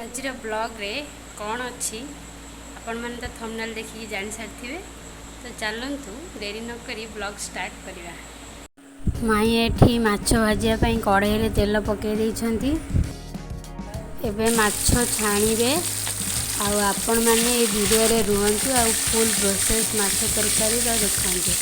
आज ब्लॉग रे कौन अच्छी आपण मैंने तो थंबनेल देखिए जान सारी तो चलतु देरी नक ब्लॉग स्टार्ट करवा। माई एठी माछ भाजिया कढ़ाई तेल पकई देइछंती। एबे माछ छाणीबे आपण मैंने वीडियो रे रुहंतु आ फुल प्रोसेस माछ तरकारी देखंतु।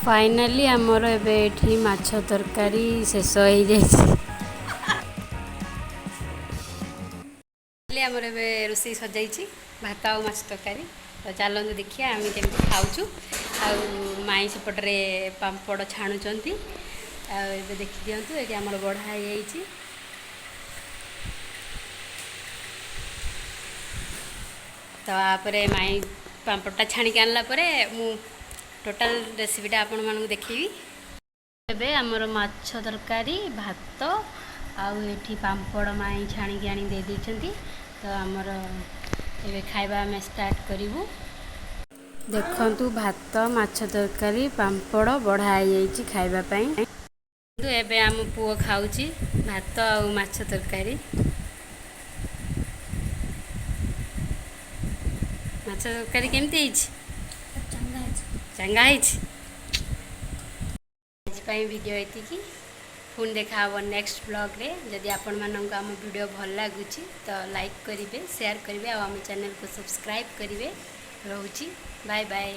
फाइनाली आमर एबे माछ तरकारी शेष हो जामर ए रोषे सजाई भात आ माछ तरकारी। तो चलते देखिए आम केमी खाऊँ आई सेपटे पापड़ छाणुंट आ देखी दिंतु ये आम बढ़ा तो आपरे माई पापड़टा छाणिक आनला मु टोटाल रेसिपीटा आपण मानक देखी। एबे आमर माछ तरकारी भात आठी पापड़ माई छाणिक आनी दे देइछंती। तो आमर एबे खाइबा आम स्टार्ट करूँ। देखंतु भात माछ तरकारी पापड़ बढ़ाई खाइबापी। तो एबे आम पुओ खाऊची भात आ माछ तरकारी। माछ तरकारी केमती चंगा वीडियो ये पुणी देखा हम नेक्स्ट ब्लॉग रे। जदि आपण मानक आम वीडियो भल लगुच तो लाइक करेंगे, शेयर करेंगे, आम चैनल को सब्सक्राइब करेंगे। रोची बाय बाय।